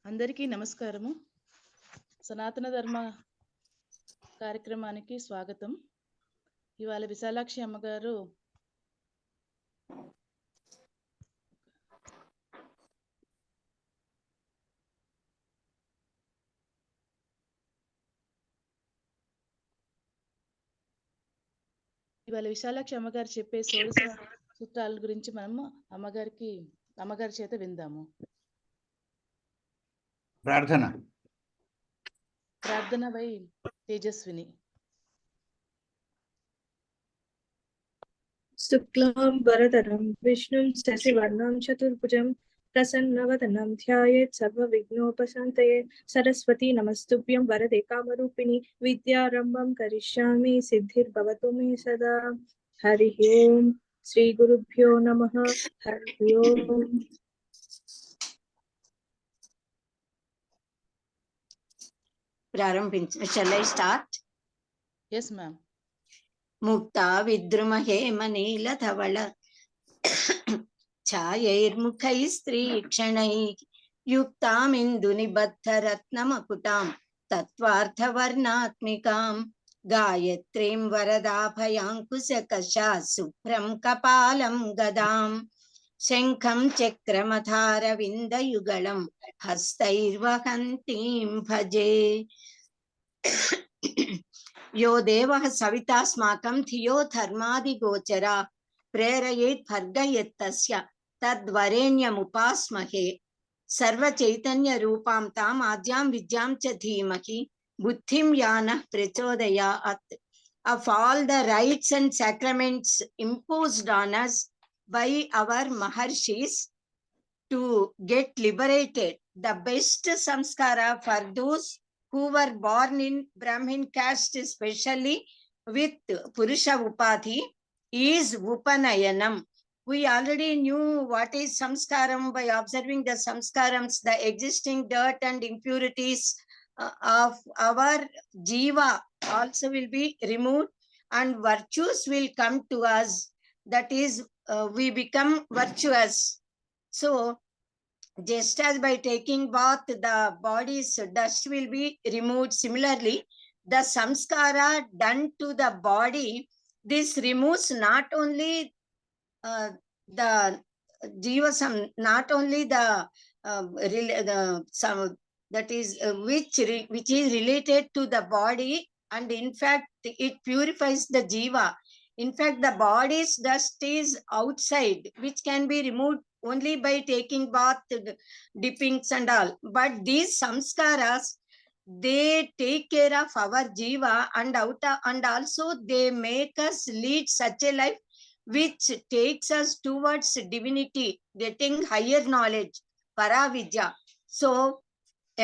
అందరికీ నమస్కారము. సనాతన ధర్మ కార్యక్రమానికి స్వాగతం. ఇవాళ విశాలాక్షి అమ్మగారు చెప్పే షోడశ సూత్రాల గురించి మనము అమ్మగారి చేత విందాము. ప్రార్థన వై తేజస్విని. శుక్లాం వరదరం విష్ణుం శశివర్ణం చతుర్భుజం ప్రసన్నవదనం ధ్యాయేత్ సర్వవిఘ్నోపశాంతయే. సరస్వతి నమస్తుభ్యం వరదే కామరూపిణి విద్యారంభం కరిష్యామి సిద్ధిర్భవతు మే సదా. హరి ఓం శ్రీ గురుభ్యో నమః. హరి ఓం. Shall I start? Yes, ma'am. Mukta vidruma hemanila thavala ఛాయైర్ముఖైః స్త్రీక్షణైః యుక్తాం ఇందునిబద్ధరత్నమకుటాం తత్వార్థవర్ణాత్మికాం గాయత్రీం వరదాభయాంకుశకషా శుభ్రం కపాలం గదాం శంఖం చక్రమథారవిందయుగళం హస్తైర్వహంతీం భజే. యో దేవః సవితాస్మాకం ధియో ధర్మాదిగోచరా ప్రేరయేత్ భర్గయత్తస్య తద్వరేణ్యముపాస్మహే. సర్వచైతన్య రూపాం తాం ఆద్యాం విద్యాం చ ధీమహి బుద్ధిం యానః ప్రచోదయాత్. Of all the rites and sacraments imposed on us by our maharshis to get liberated, the best samskara for those who were born in Brahmin caste, especially with Purusha Upadhi, is Upanayanam. We already knew what is Samskaram by observing the Samskarams, the existing dirt and impurities of our Jiva also will be removed and virtues will come to us. That is, we become virtuous. So, just as by taking bath, the body's dust will be removed, similarly, the samskara done to the body, this removes not only the jivasam, not only the that is which is related to the body, and in fact it purifies the jiva. In fact, the body's dust is outside, which can be removed only by taking bath, dippings and all. But these samskaras, they take care of our jiva and also they make us lead such a life which takes us towards divinity, getting higher knowledge, paravidya. So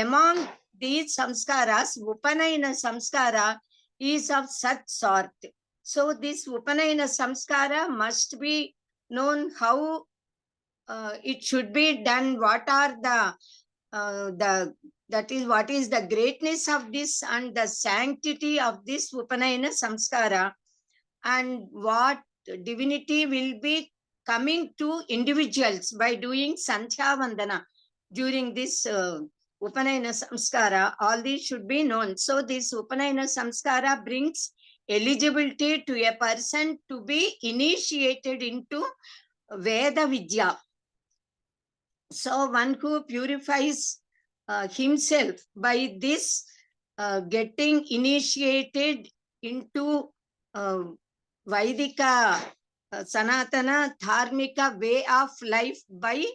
among these samskaras, Upanayana samskara is of such sort. So this Upanayana samskara must be known how it should be done, what are what is the greatness of this and the sanctity of this Upanayana samskara, and what divinity will be coming to individuals by doing Sandhya Vandana during this Upanayana samskara. All these should be known. So this Upanayana samskara brings eligibility to a person to be initiated into Veda Vidya. So one who purifies himself by this getting initiated into Vaidika Sanatana Dharmika way of life by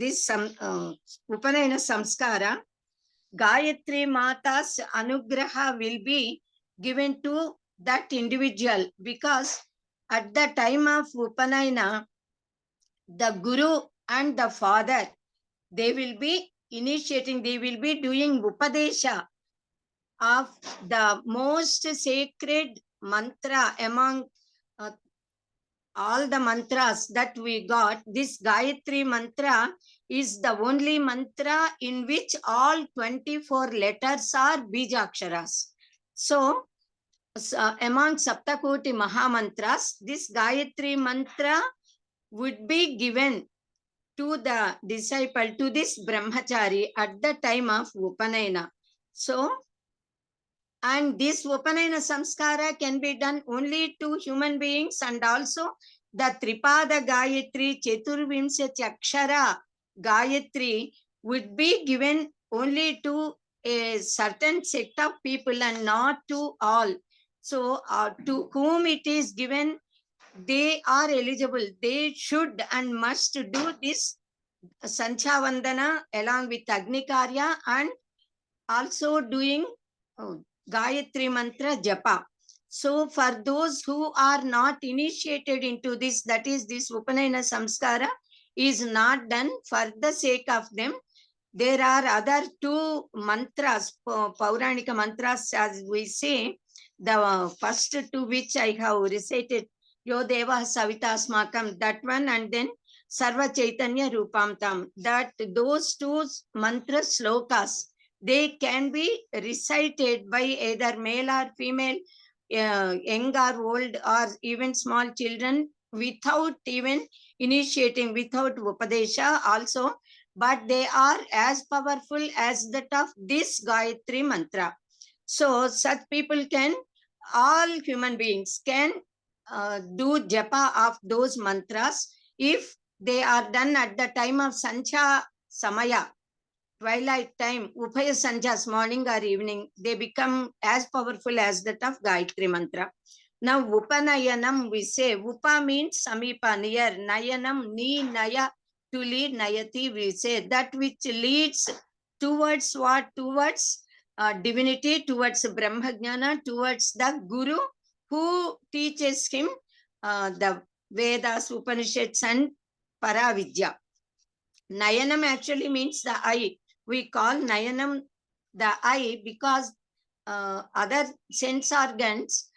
this Upanayana samskara, Gayatri Mata's anugraha will be given to that individual, because at the time of Upanayana, the Guru and the Father, they will be initiating, they will be doing Upadesha of the most sacred mantra among all the mantras that we got. This Gayatri mantra is the only mantra in which all 24 letters are Bijaksharas. So among Saptakoti Mahamantras, this Gayatri mantra would be given to the disciple, to this brahmachari at the time of Upanayana. So, and this Upanayana samskara can be done only to human beings, and also the Tripada Gayatri, Cheturvimsati Akshara Gayatri would be given only to a certain sect of people and not to all. So, to whom it is given, they are eligible. They should and must do this Sanchavandana along with Agni Karya, and also doing Gayatri Mantra Japa. So for those who are not initiated into this, that is this Upanayana Samskara is not done for the sake of them. There are other two mantras, Pauranika mantras, as we say. The first two which I have recited, Yo Deva Savita Smakam, that one, and then Sarva Chaitanya Rupam Tam. That those two mantra slokas, they can be recited by either male or female, young or old, or even small children, without even initiating, without Upadesha also, but they are as powerful as that of this Gayatri mantra. So such people can, all human beings can do japa of those mantras if they are done at the time of Sancha Samaya, twilight time, Upaya Sanjas, morning or evening, they become as powerful as that of Gayatri mantra. Now, Upanayanam, we say, Upa means Samipa, near, Nayanam, ni, Naya, to lead, Nayati, we say, that which leads towards what? Towards divinity, towards Brahmajnana, towards the Guru who teaches him the Vedas, Upanishads, and Paravidya. Nayanam actually means the eye. We call Nayanam the eye because other sense organs,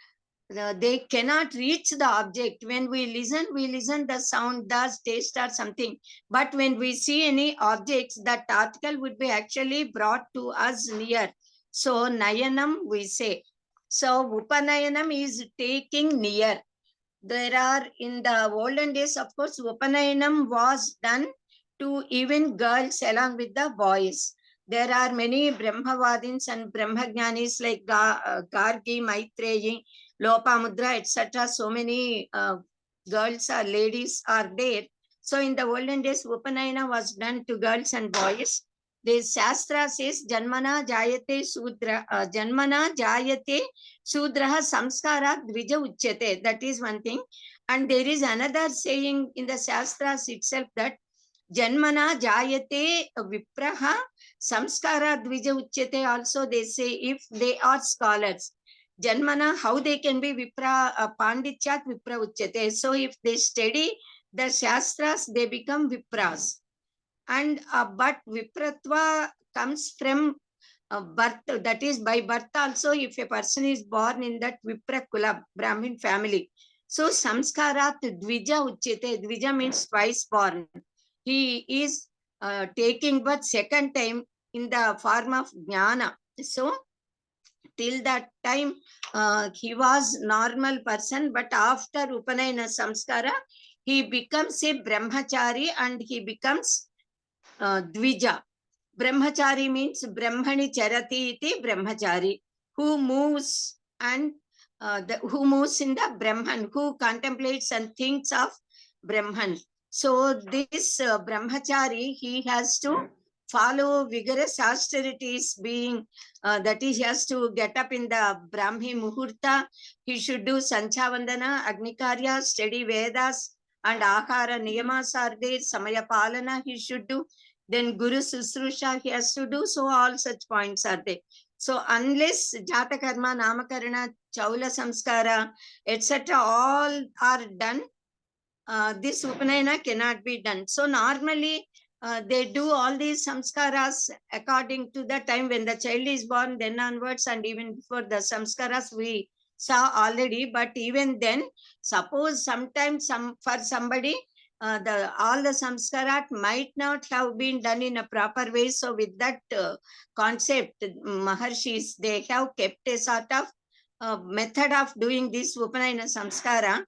they cannot reach the object. When we listen the sound, the taste or something. But when we see any objects, that article would be actually brought to us near. So Nayanam we say. So Upanayanam is taking near. There are, in the olden days, of course, Upanayanam was done to even girls along with the boys. There are many Brahmavadins and Brahmajnanis like Gargi, Maitreyi, Lopamudra, etc. So many girls or ladies are there. So in the olden days, Upanayana was done to girls and boys. The Shastra says, Janmana Jayate Sudra, Janmana Jayate Sudraha Samskara Dvija Uchyate. That is one thing. And there is another saying in the Shastras itself that Janmana Jayate Vipraha Samskara Dvija Uchyate. Also they say if they are scholars. Janmana, how they can be Vipra, Pandichat Vipra Uchyate. So if they study the Shastras, they become Vipras. And but Vipratva comes from birth, that is by birth also. If a person is born in that Vipra Kula, Brahmin family, so Samskarat Dvija Uchyate. Dvija means twice born. He is taking birth second time in the form of Jnana. So till that time he was normal person, but after Upanayana Samskara, he becomes a Brahmachari and he becomes Dvija. Brahmachari means Brahmani Charati iti Brahmachari, who moves and who moves in the Brahman, who contemplates and thinks of Brahman. So this Brahmachari, he has to follow vigorous austerities, being that he has to get up in the Brahmi Muhurta. He should do Sanchavandana, Agnikarya, study Vedas, and Ahara Niyamas are there, Samaya Palana he should do. Then Guru Susrusha he has to do. So all such points are there. So unless Jata Karma, Namakarana, Chaula Samskara, etc. all are done, this Upanayana cannot be done. So normally they do all these samskaras according to the time when the child is born, then onwards, and even before the samskaras we saw already. But even then, suppose sometimes for somebody, all the samskarat might not have been done in a proper way. So with that concept, Maharshis, they have kept a sort of method of doing this Upanayana samskara.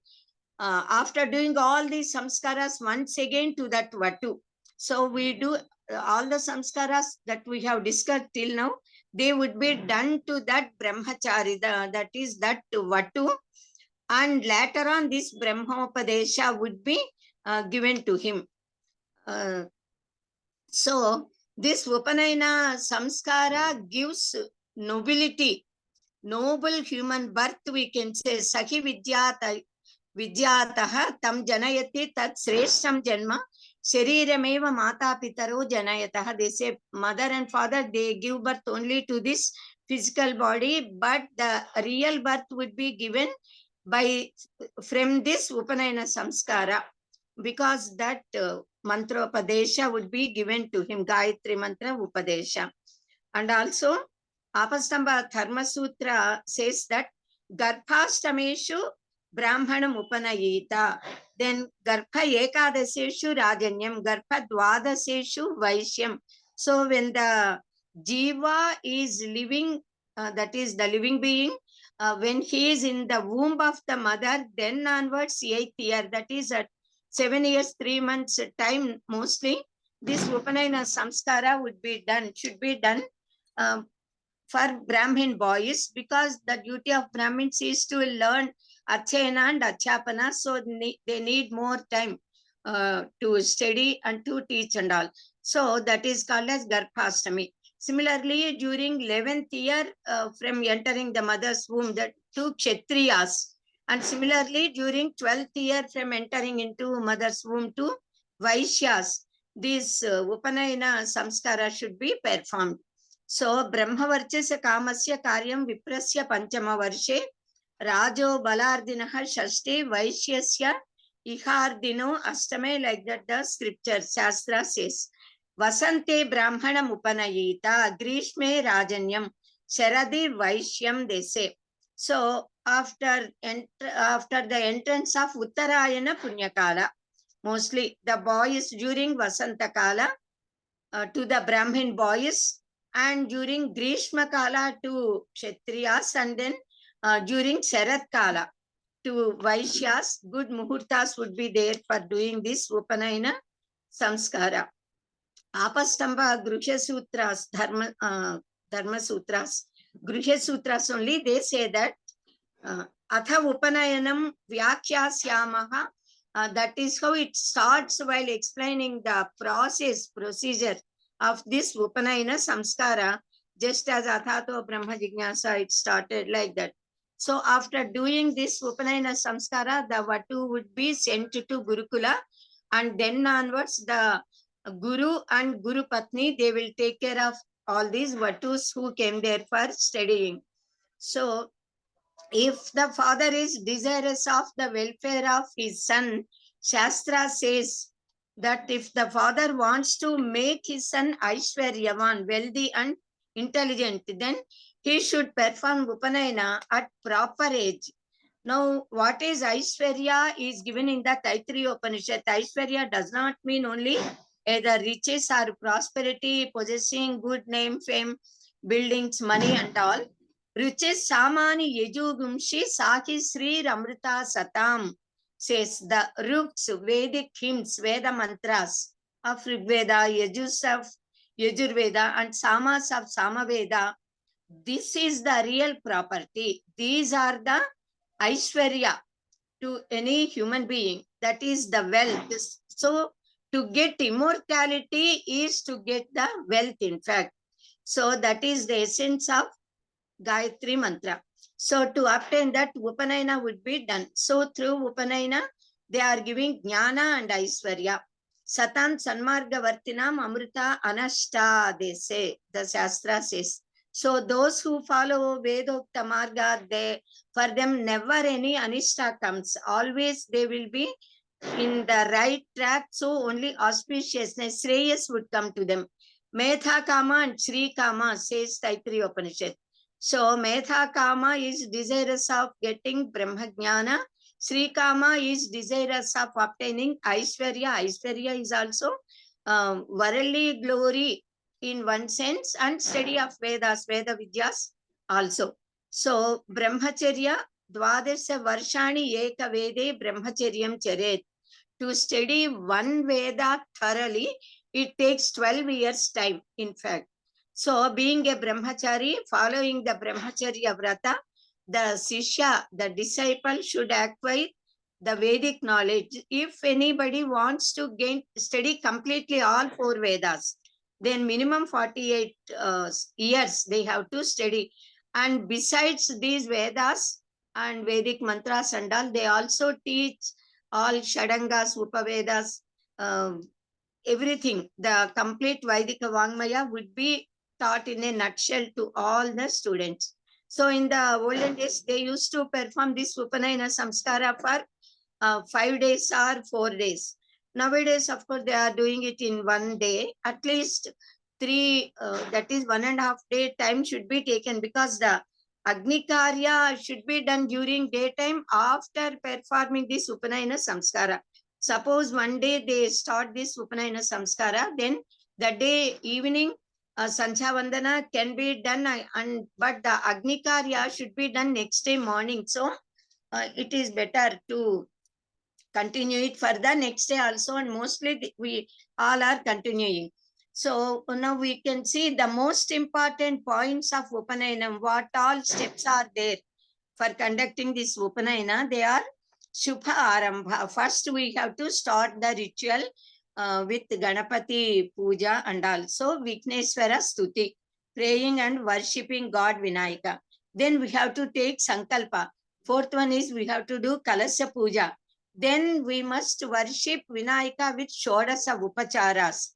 After doing all these samskaras, once again to that Vatu, So we do all the samskaras that we have discussed till now, they would be done to that brahmachari, that is that vatu, and later on this brahmopadesha would be given to him. So this Upanayana samskara gives nobility, noble human birth, we can say. Sahi vidyataha tam janayati tat sreshtam janma sharirameva mata pitaro janayataha. They say mother and father, they give birth only to this physical body, but the real birth would be given from this Upanayana samskara, because that mantra upadesha would be given to him, Gayatri mantra upadesha. And also Apastamba Dharma Sutra says that Garphastameshu Brahmanam Upanayita, then Garpha Ekadaseshu Rajanyam, Garpha Dwadaseshu Vaishyam. So when the Jiva is living, that is the living being, when he is in the womb of the mother, then onwards 8th year, that is at 7 years, 3 months time mostly, this Upanayana samskara would be done, should be done for Brahmin boys, because the duty of Brahmins is to learn Archayana and Achapana, so they need more time to study and to teach and all. So that is called as Garphastami. Similarly, during 11th year from entering the mother's womb, that to Kshatriyas. And similarly, during 12th year from entering into mother's womb to Vaishyas, this Upanayana samskara should be performed. So Brahmavarchasya Kamasya Karyam Viprasya Panchama Varshe Rajo Balardinaha Shashti Vaishyasya Ihardino Astame, like that the scripture Shastra says. Vasante Brahmanam Upanayita Grishme Rajanyam Sharadi Vaishyam, they say. So after the entrance of Uttarayana Punyakala, mostly the boys during Vasanta Kala to the Brahmin boys, and during Grishma Kala to Kshatriyas, and then during Sharat Kala to Vaishyas, good muhurtas would be there for doing this Upanayana samskara. Apastamba Gruhya Sutras, Dharma Sutras, Gruhya Sutras only, they say that Atha Upanayanam Vyakyasyamaha, that is how it starts while explaining the procedure of this Upanayana samskara, just as Athato Brahma Jignasa, it started like that. So after doing this Upanayana samskara, the Vatu would be sent to Gurukula, and then onwards the Guru and Guru Patni, they will take care of all these Vatus who came there for studying. So if the father is desirous of the welfare of his son, Shastra says that if the father wants to make his son Aishwaryavan, wealthy and intelligent, then he should perform Upanayana at proper age. Now, what is Aishwarya is given in the Taittiriya Upanishad. Aishwarya does not mean only either riches or prosperity, possessing good name, fame, buildings, money and all. Riches Samani Yejugumshi Sahi Sri Ramrita Satam, says the roots, Vedic hymns, Veda mantras of Rigveda, Yajus of Yajurveda, and Samas of Samaveda. This is the real property. These are the Aishwarya to any human being. That is the wealth. So to get immortality is to get the wealth, in fact. So that is the essence of Gayatri mantra. So to obtain that, Upanayana would be done. So through Upanayana, they are giving Jnana and Aishwarya. Satan Sanmarga Vartinam Amrita Anashta, they say, the Shastra says. So those who follow Vedokta Marga, for them never any Anishta comes. Always they will be in the right track. So only auspiciousness, Shreyas would come to them. Metha Kama and Sri Kama, says Taittiriya Upanishad. So Metha Kama is desirous of getting Brahmajnana. Sri Kama is desirous of obtaining Aishwarya. Aishwarya is also worldly glory in one sense, and study of Vedas, Veda Vidyas also. So Brahmacharya, Dvadasya Varshani Eka Vede Brahmacharyam Charet. To study one Veda thoroughly, It takes 12 years time, in fact. So being a brahmachari, following the brahmacharya vrata, the Sishya, the disciple should acquire the Vedic knowledge. If anybody wants to study completely all 4 Vedas, then minimum 48 years they have to study. And besides these Vedas and Vedic mantras and all, they also teach all Shadangas, Upavedas, everything. The complete Vaidika Vangmaya would be taught in a nutshell to all the students. So in the olden days, they used to perform this Upanayana Samskara for 5 days or 4 days. Nowadays, of course, they are doing it in 1 day. At least 3, that is 1.5 day time should be taken, because the Agni Karya should be done during daytime after performing this Upanayana Samskara. Suppose one day they start this Upanayana Samskara, then the day evening Sancha Vandana can be done, but the Agni Karya should be done next day morning. So it is better to continue it for the next day also, and mostly we all are continuing. So now we can see the most important points of Upanayanam, what all steps are there for conducting this Upanayana. They are Shubha Arambha. First we have to start the ritual with Ganapati Puja and also Vikneswara Stuti, praying and worshipping God Vinayaka. Then we have to take Sankalpa. Fourth one is we have to do Kalasya Puja. Then we must worship Vinayaka with Shodasa Upacharas.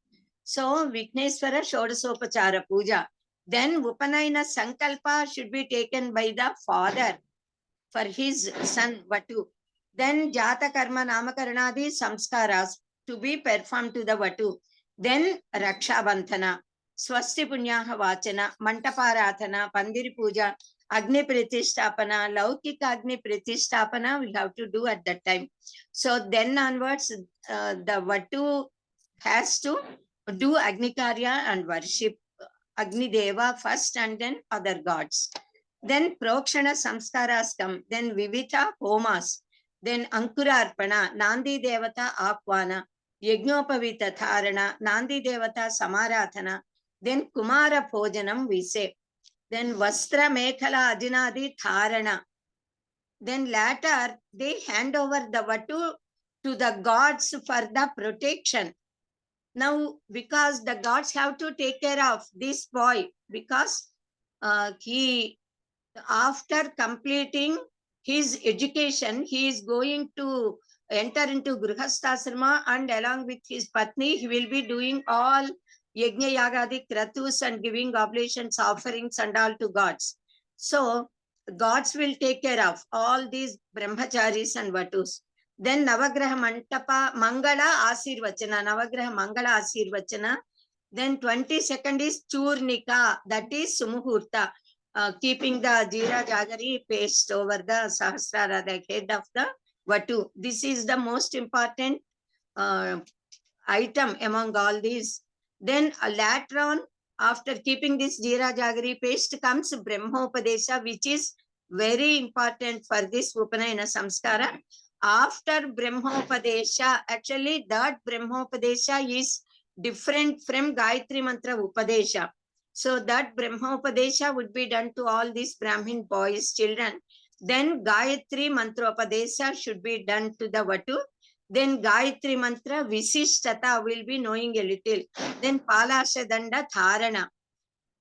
So Vikneswara Shodasa Upachara Puja. Then Upanayana Sankalpa should be taken by the father for his son Vatu. Then Jata Karma Namakaranadi Samskaras to be performed to the Vatu. Then Raksha Bandhana, Swasti Punyaha Vachana, Mantaparathana, Pandiri Puja, Agni Pratistapana, Laukika Agni Pratistapana we have to do at that time. So then onwards, the Vatu has to do Agni Karya and worship Agni Deva first and then other gods. Then Prokshana Samskaras come, then Vivita Homas, then Ankurarpana, Nandi Devata Akwana, Yagnopavita Tharana, Nandi Devata Samarathana, then Kumara Bhojanam we say. Then Vastra Mekhala Adinadi Tharana. Then later they hand over the Vatu to the gods for the protection. Now, because the gods have to take care of this boy, because he, after completing his education, he is going to enter into Grihasthasrama, and along with his Patni, he will be doing all Yajna Yagadi Kratus and giving oblations, offerings and all to gods. So gods will take care of all these brahmacharis and vatus. Then Navagraha Mantapa Mangala Asirvachana, Navagraha Mangala Asirvachana. Then 22nd is Churnika, that is Sumuhurta, keeping the Jira Jagari paste over the Sahasrara, the head of the Vatu. This is the most important item among all these. Then later on, after keeping this Jira Jagari paste comes Brahmopadesha, which is very important for this Upanayana Samskara. After Brahmopadesha, actually that Brahmopadesha is different from Gayatri Mantra Upadesha. So that Brahmopadesha would be done to all these Brahmin boys, children. Then Gayatri Mantra Upadesha should be done to the Vatu. Then Gayatri Mantra Visishtata will be knowing a little. Then Palasha Danda Dharana.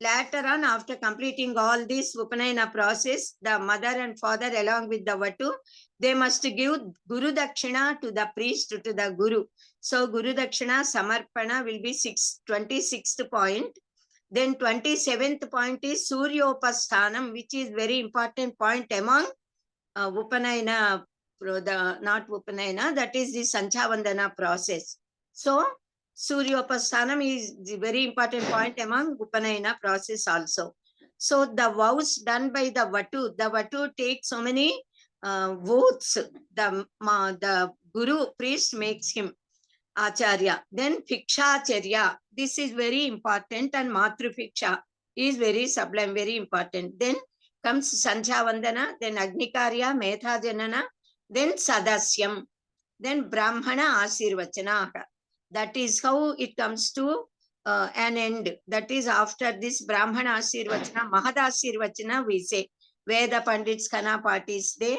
Later on, after completing all this Upanayana process, the mother and father along with the Vatu, they must give Guru Dakshina to the priest, to the Guru. So Guru Dakshina Samarpana will be 26th point. Then 27th point is Suryopasthanam, which is very important point among Upanayana, not Upanayana, that is the Sanchavandana process. So Suryopasthanam is the very important point among Upanayana process also. So the vows done by the Vatu takes so many votes. The Guru priest makes him Acharya. Then Phikshacharya. This is very important, and Matru Phiksha is very sublime, very important. Then comes Sanchavandana, then Agnikarya, Metha Janana, then Sadasyam, then Brahmana Asirvachana. That is how it comes to an end. That is after this Brahmana Asirvachana, Mahadasirvachana, we say. Veda Pandits, Kana parties, they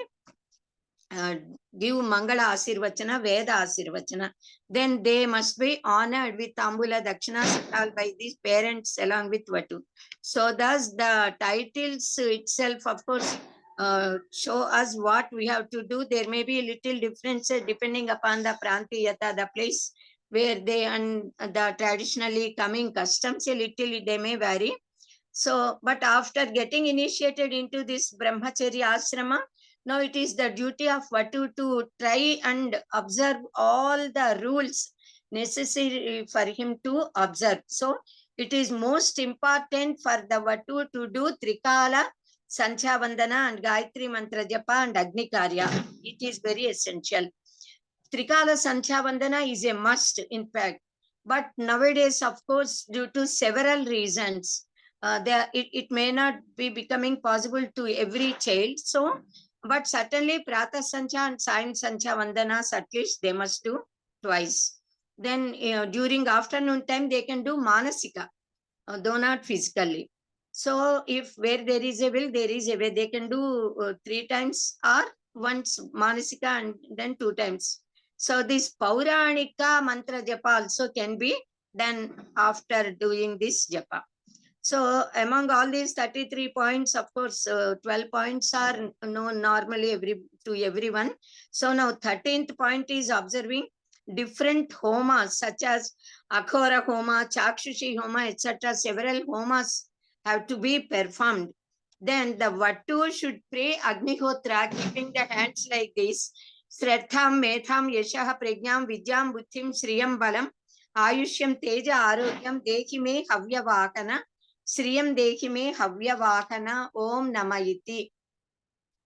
give Mangala Asirvachana, Veda Asirvachana. Then they must be honored with Tambula Dakshina by these parents along with Vatu. So thus the titles itself, of course, show us what we have to do. There may be little differences depending upon the Prantiyata, the place where they and the traditionally coming customs, a little they may vary. So, but after getting initiated into this Brahmacharya ashrama, now it is the duty of Vatu to try and observe all the rules necessary for him to observe. So, it is most important for the Vatu to do Trikala, Sancha Vandana and Gayatri Mantra Japa and Agni Karya. It is very essential. Trikala Sancha Vandana is a must, in fact. But nowadays, of course, due to several reasons, it may not be becoming possible to every child. So, but certainly Prata Sancha and Sayan Sancha Vandanas, at least they must do twice. Then during afternoon time, they can do Manasika, though not physically. So if where there is a will, there is a way. They can do 3 times or once Manasika and then 2 times. So this Pauranika mantra japa also can be done after doing this japa. So among all these 33 points, of course, 12 points are known normally to everyone. So now 13th point is observing different homas such as Akhora Homa, Chakshushi Homa, etc. Several homas have to be performed. Then the Vatu should pray Agnihotra, keeping the hands like this. Sraddham, Metham, Yashaha, Prajnam, Vidyam, Buddhim, Sriyam, Balam, Ayushyam, Teja, Arogyam, Dehi me Havya Vakana, Sriyam Dehi me Havya Vakana, Om Namayiti.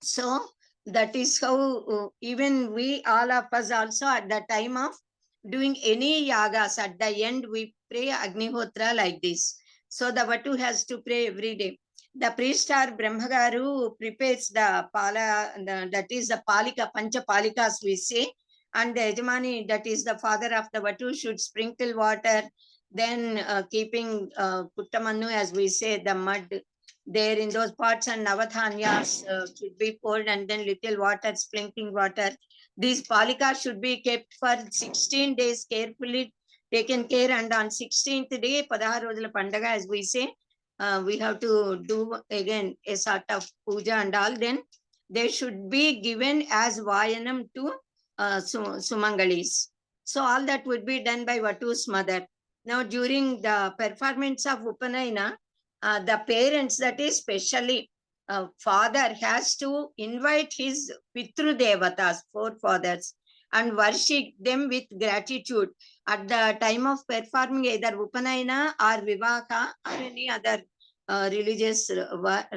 So that is how even we, all of us also at the time of doing any yagas, at the end we pray Agnihotra like this. So the Vatu has to pray every day. The priest or Brahmagaru prepares the pala, that is the palika, pancha palikas we say, and the Yajamani, that is the father of the Vatu, should sprinkle water, then keeping Puttamannu, as we say, the mud there in those pots, and Navathanyas should be poured, and then little water, sprinkling water. These palikas should be kept for 16 days, carefully taken care, and on 16th day, Padaharojala Pandaga, as we say, we have to do again a sort of puja and all. Then they should be given as Vayanam to Sumangalis. So all that would be done by Vatu's mother. Now during the performance of Upanayana, the parents, that is specially father, has to invite his Pitru Devatas, forefathers, and worship them with gratitude at the time of performing either Upanayana or Vivaha or any other religious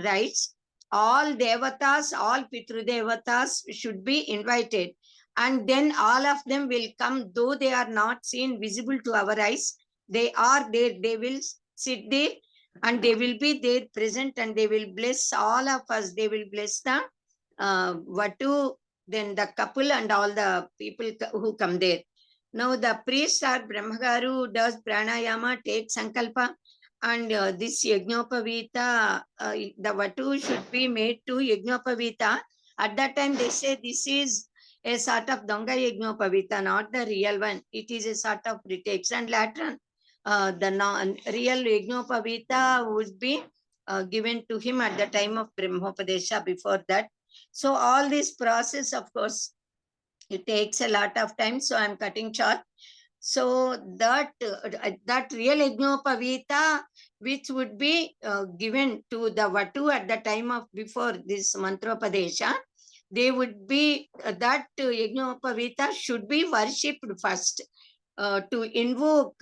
rites. All Devatas, all Pitru Devatas should be invited, and then all of them will come, though they are not seen visible to our eyes. They are there, they will sit there, and they will be there present, and they will bless all of us. They will bless the Vatu, then the couple and all the people who come there. Now the priest or Brahmagaru does pranayama, takes sankalpa, and this Yajnopavita, the Vatu should be made to Yajnopavita. At that time they say this is a sort of Donga Yajnopavita, not the real one. It is a sort of pretext, and later the real Yajnopavita would be given to him at the time of Brahmopadesha before that. So all this process, of course, it takes a lot of time, so I'm cutting short. So that real Yajnopavita, which would be given to the Vatu at the time of before this Mantropadesha, they would be, that Yajnopavita should be worshipped first, to invoke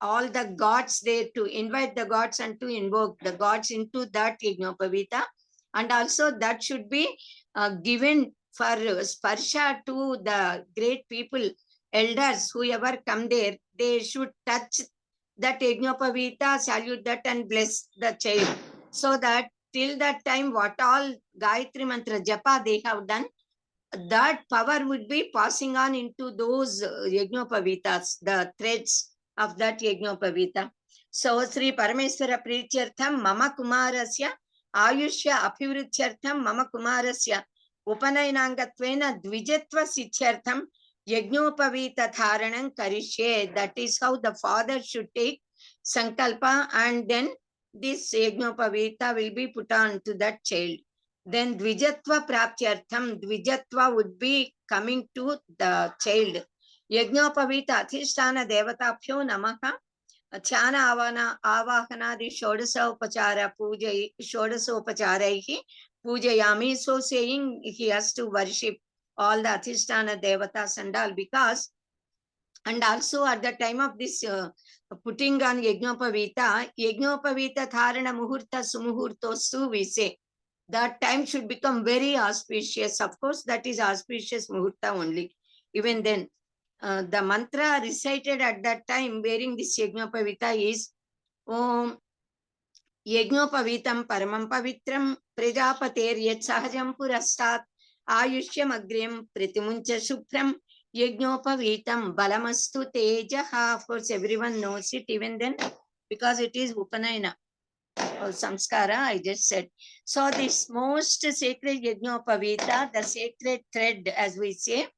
all the gods there, to invite the gods and to invoke the gods into that Yajnopavita. And also that should be given for sparsha to the great people, elders, whoever come there. They should touch that Yajnopavita, salute that and bless the child. So that till that time, what all Gayatri Mantra Japa they have done, that power would be passing on into those Yajnapavitas, the threads of that Yajnapavita. So Sri Parameswara Prichyartham Mama Kumarasya Ayushya Abhivruchyartham Mama Kumarasya Upanayinangatvena Dvijatva Sichyartham Yajnopavita Dharanam Karishye. That is how the father should take Sankalpa, and then this Yajnopavita will be put on to that child. Then Dvijatva Praptyartham, Dvijatva would be coming to the child. Yajnopavita Adhisthana Devatabhyo Namaha Chana Avahanadi Shodasa Upachara Puja Shodasa Upacharaihi Pujayami. So saying he has to worship all the Adhisthana Devatas and all, because, and also at the time of this putting on Yajnopavita Dharana Muhurta Sumuhurtostu, we say that time should become very auspicious. Of course, that is auspicious Muhurta only. Even then, the mantra recited at that time wearing this Yajnopavita is Om Yajnopavitam Paramam Pavitram Prajapater Yat Sahajam Purastat Ayushyam Agrim Pritimuncha Shupram Yajnopavitam Balamastu Tejaha. Of course, everyone knows it even then, because it is Upanayana or Samskara, I just said. So this most sacred Yajnopavita, the sacred thread, as we say,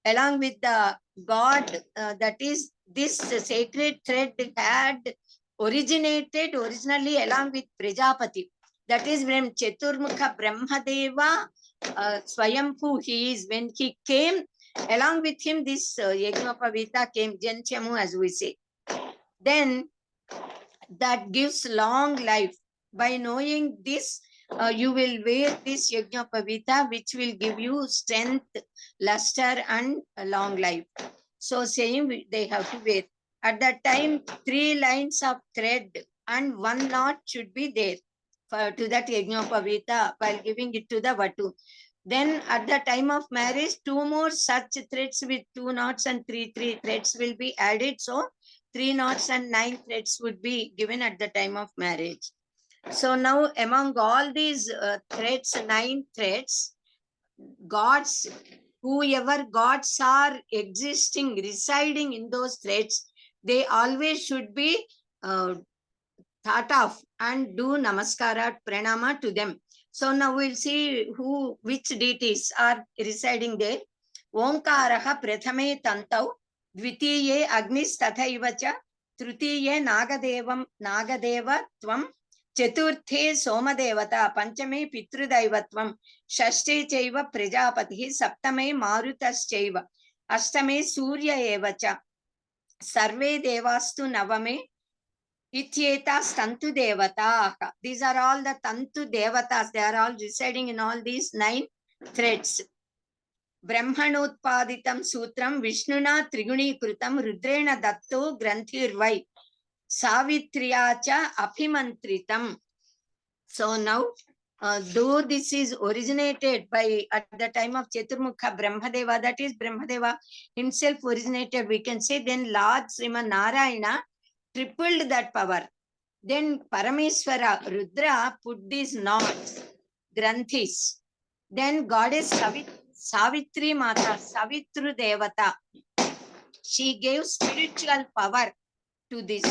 along with the God, that is, this sacred thread had originated originally along with Prajapati. That is when Chaturmukha Brahmadeva Swayambhu, he is, when he came, along with him this Yajnopavita came, Janchamu, as we say. Then that gives long life. By knowing this, you will wear this Yajnopavita, which will give you strength, luster, and a long life. So saying they have to wear. At that time, 3 lines of thread and 1 knot should be there to that Yajnopavita while giving it to the Vatu. Then at the time of marriage, 2 more such threads with 2 knots and 3 threads will be added. So 3 knots and 9 threads would be given at the time of marriage. So now among all these threads, 9 threads, gods, whoever gods are existing, residing in those threads, they always should be thought of and do namaskara, pranama to them. So now we'll see which deities are residing there. Omkaraha prathame tantau, dvitiye agnis tathaivacha, tritiye nagadeva tvam, chaturthe somadevata, panchame pitrudaivatvam, shashte chaiva prajapatihi, saptame marutaschaiva, ashtame surya evacha, sarve devastu navame, Ityeta Tantu Devata. These are all the Tantu Devatas. They are all residing in all these 9 threads. Brahmanotpaditam Sutram Vishnuna Triguni Krutam Rudrena Datto Granthirvai Savitriyacha Abhimantritam. So now, though this is originated by at the time of Chaturmukha Brahmadeva, that is Brahmadeva himself originated, we can say, then Lord Sriman Narayana tripled that power. Then Parameswara, Rudra, put these knots, granthis. Then Goddess Savitri Mata, Savitru Devata, she gave spiritual power to this,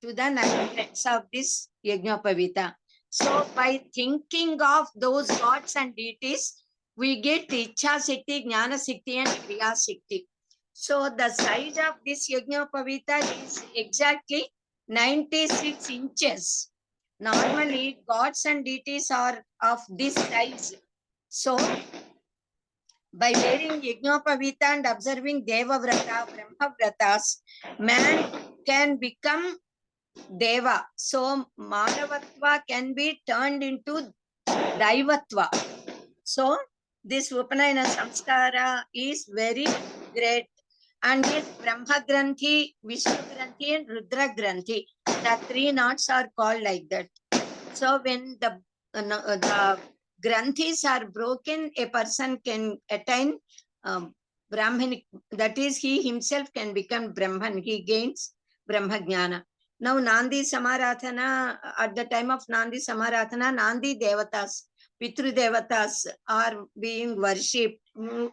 to the 9 threads of this Yajnopavita. So by thinking of those gods and deities, we get Ichha Shakti, Jnana Shakti, and Kriya Shakti. So the size of this Yajnopavita is exactly 96 inches. Normally, gods and deities are of this size. So, by wearing Yajnopavita and observing Deva Vrata, Brahma Vratas, man can become Deva. So, Manavatva can be turned into Daivatva. So, this Upanayana Samskara is very great. And this Brahma Granthi, Vishnu Granthi, and Rudra Granthi, the 3 knots are called like that. So when the Granthis are broken, a person can attain Brahmanic, that is, he himself can become Brahman, he gains Brahma Jnana. Now Nandi Samarathana, at the time of Nandi Samarathana, Nandi Devatas, Pitru Devatas are being worshipped,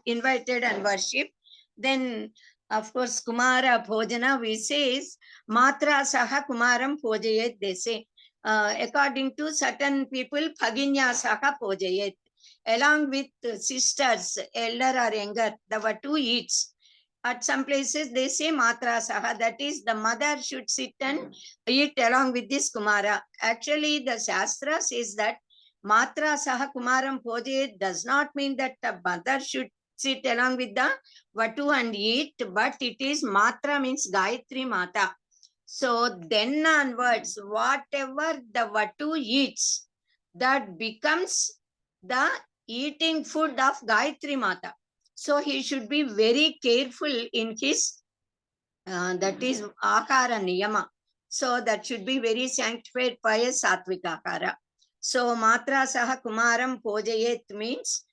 invited and worshipped, then of course Kumara Bhojana, we says Matra Saha Kumaram Pojayet, they say. According to certain people, Bhaginya Saha Pojayet. Along with sisters, elder or younger, the Vatu eats. At some places they say Matra Saha, that is the mother should sit and eat along with this Kumara. Actually, the Shastra says that Matra Saha Kumaram Pojayet does not mean that the mother should sit along with the Vatu and eat, but it is Matra means Gayatri Mata. So then onwards, whatever the Vatu eats, that becomes the eating food of Gayatri Mata. So he should be very careful in his, that is Akara Niyama. So that should be very sanctified pious Satvik Akara. So Matra Saha Kumaram Pojayet means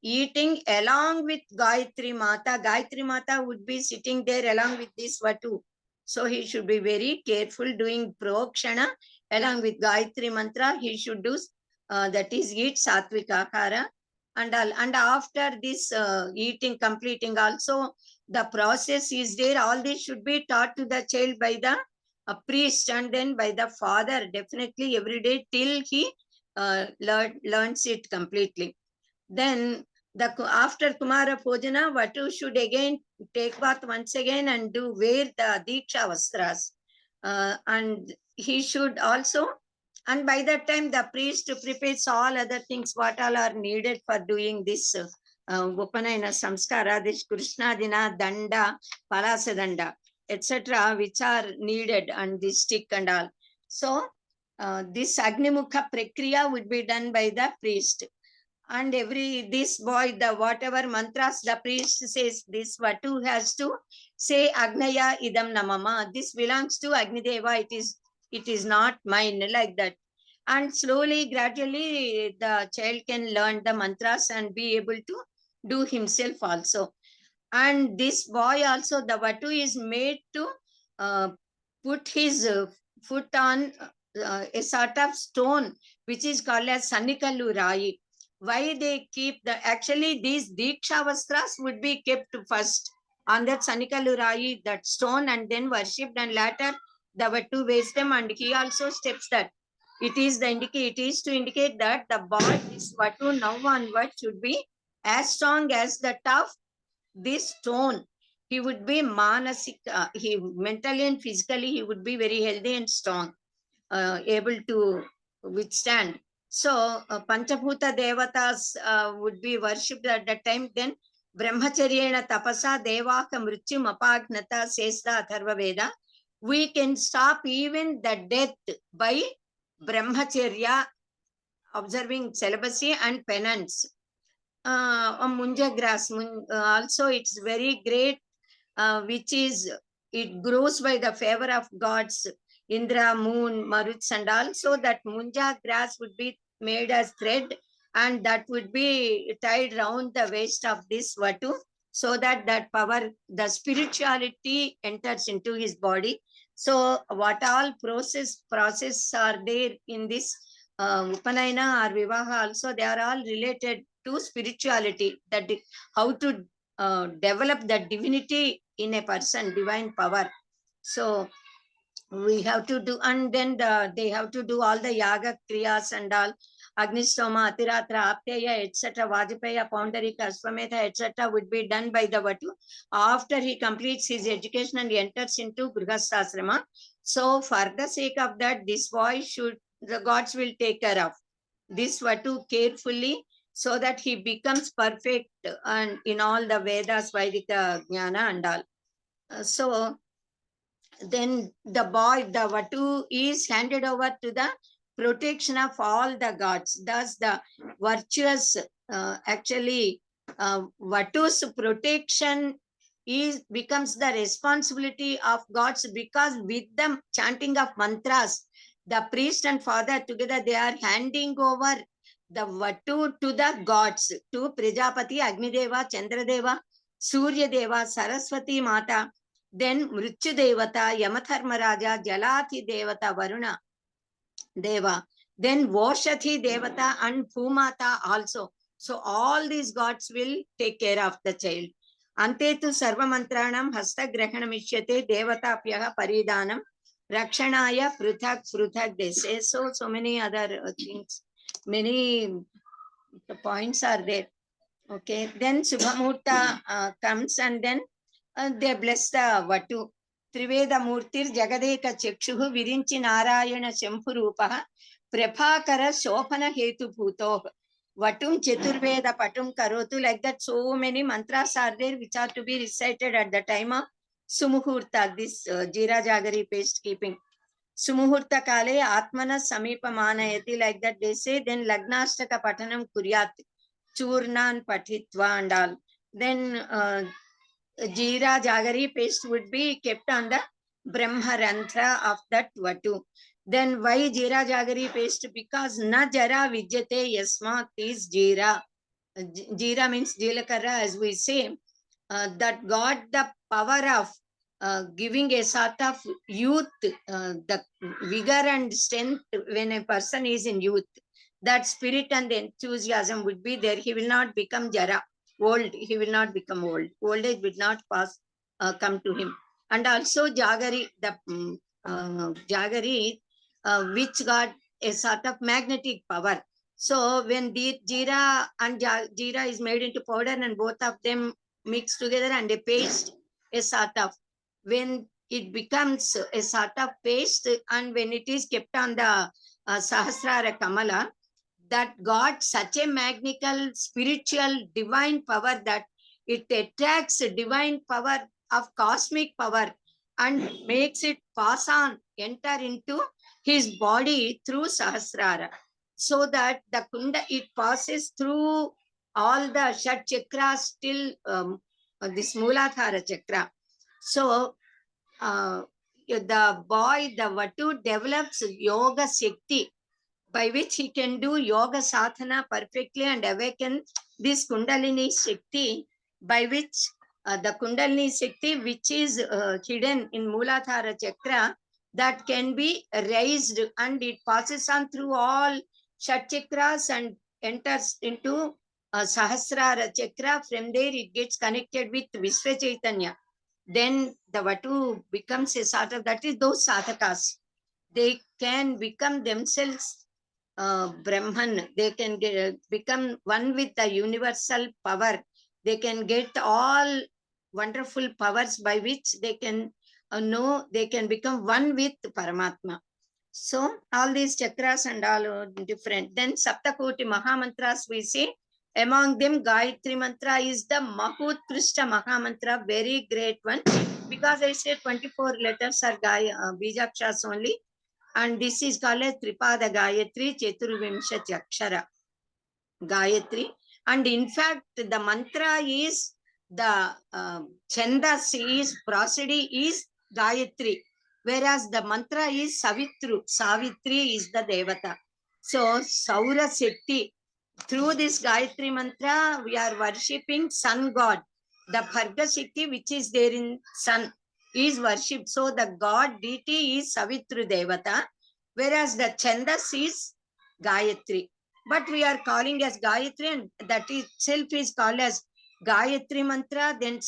eating along with Gayatri Mata. Gayatri Mata would be sitting there along with this Vatu. So he should be very careful doing Prokshana along with Gayatri Mantra. He should do, that is eat Satvik Akara. And after this eating, completing also, the process is there. All this should be taught to the child by the priest and then by the father, definitely every day till he learns it completely. Then after Kumara Pojana, Vatu should again take bath once again and wear the Diksha Vastras. And he should also, and by that time the priest prepares all other things what all are needed for doing this Upanayana Samskara, this Krishna Dina, Danda, Palasa Danda, etc., which are needed, and this stick and all. So this Agnimukha Prakriya would be done by the priest. And this boy, the whatever mantras the priest says, this Vatu has to say Agnaya Idam Namama. This belongs to Agnideva. It is not mine, like that. And slowly, gradually, the child can learn the mantras and be able to do himself also. And this boy also, the Vatu is made to put his foot on a sort of stone, which is called as Sannikallu Rai. Why they keep actually these Diksha Vastras would be kept first on that Sannikallu Rai, that stone, and then worshipped, and later the Vatu wears them, and he also steps that. It is to indicate that the boy, this Vatu now onward, should be as strong as the tough this stone. He would be manasik, he mentally and physically he would be very healthy and strong, able to withstand. So Panchabhuta Devatas would be worshipped at that time. Then Brahmacharyena Tapasa Devaka Mrityum Apagnata, says the Atharva Veda. We can stop even the death by Brahmacharya, observing celibacy and penance. Munja grass, also it's very great, which is, it grows by the favor of gods, Indra, moon, Maruts and all. So that munja grass would be made as thread, and that would be tied round the waist of this Vatu, so that power, the spirituality enters into his body. So what all process are there in this Upanayana or Vivaha also, they are all related to spirituality, that how to develop the divinity in a person, divine power. So we have to do, and then they have to do all the yaga kriyas and all, Agnistoma, Atiratra, Apyaya, etc., Vajapaya, Poundarika, Aswametha, etc., would be done by the Vatu after he completes his education and enters into Grihasthasrama. So for the sake of that, this boy the gods will take care of this Vatu carefully, so that he becomes perfect and in all the Vedas, Vaidika Jnana and all. So then the Vatu is handed over to the protection of all the gods. Thus the virtuous, Vatu's protection becomes the responsibility of gods, because with the chanting of mantras, the priest and father together, they are handing over the Vatu to the gods, to Prajapati, Agnideva, Chandradeva, Surya Deva, Saraswati Mata, then Mrityu Devata, Yamatharma Raja, Jalati Devata, Varuna Deva, Then Voshathi Devata and Bhumata also. So all these gods will take care of the child. Ante tu sarva mantranam hasta grahanamishyate devatapyaha paridanam rakshanaya pruthak they say. So many other things, many points are there. Okay, then Subhamurta comes and then they bless the Vatu. Triveda Murtir Jagadeka Chekshuhu Virinchi Narayana Shempurupaha Prabhakara Shopana Hetu Bhuto Vatum Cheturveda Patum Karotu. Like that, so many mantras are there which are to be recited at the time of Sumuhurta, this Jira Jagari paste keeping. Sumuhurta Kale Atmana Samipa Manayati, like that they say. Then Lagnastaka Patanam Kuryat Churnan Patitva and all. Then Jira Jagari paste would be kept on the Brahmarantra of that Vatu. Then why Jira Jagari paste? Because na jara vijyate yasmat is Jira. Jira means Jilakara, as we say. That got the power of giving a sort of youth, the vigor and strength when a person is in youth. That spirit and enthusiasm would be there. He will not become Jara. Old, he will not become old. Old age will not come to him. And also Jagari, the Jagari, which got a sort of magnetic power. So when the Jira and Jira is made into powder and both of them mixed together and a paste, a sort of, when it becomes a sort of paste and when it is kept on the Sahasrara Kamala, that got such a magical, spiritual, divine power that it attracts divine power of cosmic power and makes it pass on, enter into his body through Sahasrara. So that the Kunda, it passes through all the Shat chakras till this Mooladhara chakra. So the boy, the Vatu, develops Yoga Shakti, by which he can do yoga sadhana perfectly and awaken this Kundalini Shakti, by which the Kundalini Shakti, which is hidden in Mooladhara chakra, that can be raised and it passes on through all Shat chakras and enters into Sahasrara chakra. From there it gets connected with Vishwa Chaitanya. Then the Vatu becomes a sort of, that is those sadhakas. They can become themselves Brahman. They can become one with the universal power. They can get all wonderful powers by which they can know, they can become one with Paramatma. So all these chakras and all are different. Then Saptakoti Mahamantras we say. Among them, Gayatri Mantra is the Mahutkrishta Mahamantra, very great one. Because I said 24 letters are Bijakshas only. And this is called as Tripada Gayatri, Cheturvimshati Akshara Gayatri. And in fact, the mantra is, the Chandas is, prosody is Gayatri. Whereas the mantra is Savitru. Savitri is the Devata. So, Saura Shakti. Through this Gayatri mantra, we are worshipping Sun God. The Bharga Shakti, which is there in Sun, is worshipped. So the god deity is Savitru Devata, whereas the Chandas is Gayatri. But we are calling as Gayatri, and that itself is called as Gayatri Mantra. Then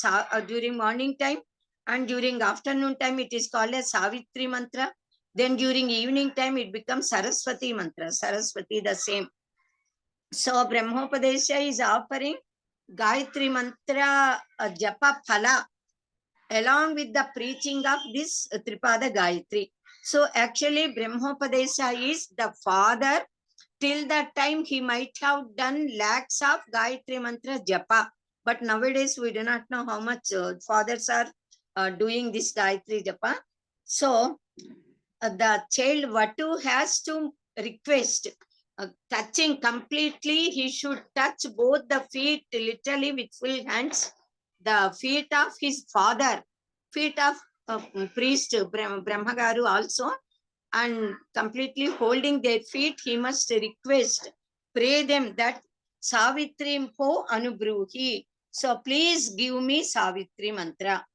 during morning time and during afternoon time, it is called as Savitri Mantra. Then during evening time, it becomes Saraswati Mantra. Saraswati, the same. So Brahmopadesha is offering Gayatri Mantra Japa Phala along with the preaching of this Tripada Gayatri. So actually Brahmopadesha is the father. Till that time he might have done lakhs of Gayatri Mantra Japa. But nowadays we do not know how much fathers are doing this Gayatri Japa. So the child Vatu has to request, touching completely, he should touch both the feet, literally with full hands, the feet of his father, feet of priest Brahmagaru also, and completely holding their feet, he must request, pray them that Savitri po anubruhi. So please give me Savitri mantra.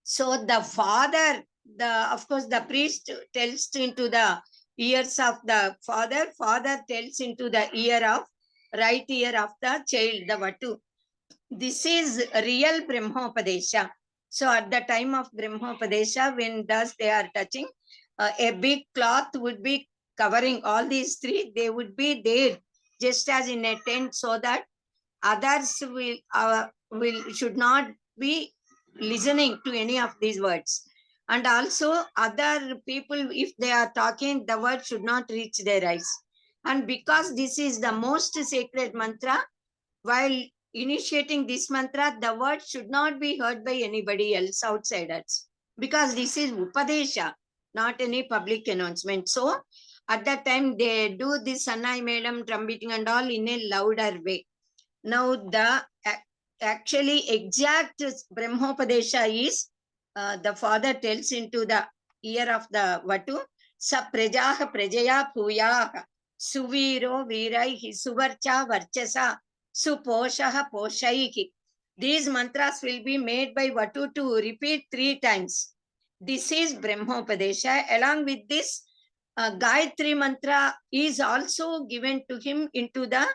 So the father, of course, the priest tells into the ears of the father, father tells into the right ear of the child, the Vatu. This is real Brahmopadesha. So at the time of Brahmopadesha, when thus they are touching, a big cloth would be covering all these three. They would be there just as in a tent, so that others should not be listening to any of these words. And also other people, if they are talking, the word should not reach their eyes. And because this is the most sacred mantra, while initiating this mantra, the word should not be heard by anybody else, outsiders, because this is Upadesha, not any public announcement. So at that time, they do this Sannai Medam, trumpeting and all in a louder way. Now, the actually exact Brahmopadesha is the father tells into the ear of the Vatu, Sa Prajaha Prajaya Puyaha, Suviro Viraihi, Suvarcha Varchasa, Suposhaha Poshaihi. These mantras will be made by Vatu to repeat 3 times. This is Brahmopadesha. Along with this, Gayatri mantra is also given to him into the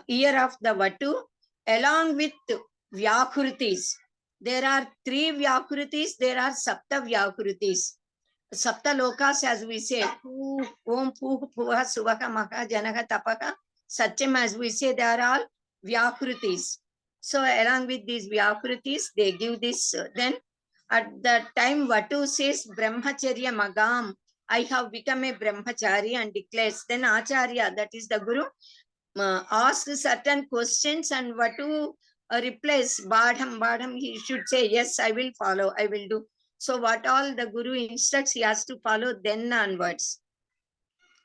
ear of the Vatu, along with Vyakrutis. There are 3 Vyakrutis, there are Sapta Vyakrutis. Sapta Lokas, as we say, Om Puh Puha Suvaka Maka Janaka Tapaka Satyam, as we say, they are all Vyakrutis. So along with these Vyakrutis, they give this. Then at the time Vatu says Brahmacharya Magam, I have become a Brahmachari, and declares. Then Acharya, that is the Guru, asks certain questions, and Vatu replies, Badham, he should say, yes, I will follow, I will do. So what all the Guru instructs, he has to follow then onwards.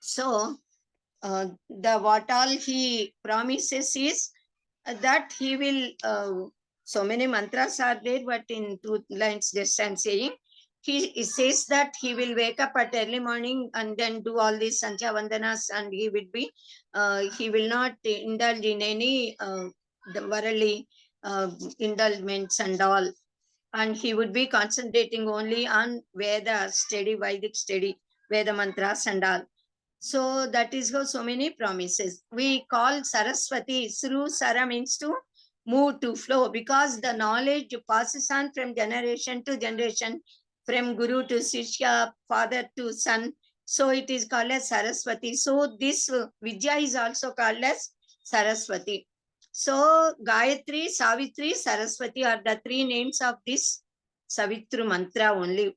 So what all he promises is that he will, so many mantras are there, but in 2 lines just I'm saying, he says that he will wake up at early morning and then do all these Sancha Vandanas, and he will not indulge in any the worldly indulgence and all. And he would be concentrating only on Veda study, Vedic study, Veda mantras and all. So that is how so many promises. We call Saraswati, Sru Sara means to move, to flow, because the knowledge passes on from generation to generation, from Guru to Shishya, father to son. So it is called as Saraswati. So this Vidya is also called as Saraswati. So Gayatri, Savitri, Saraswati are the 3 names of this Savitru mantra only.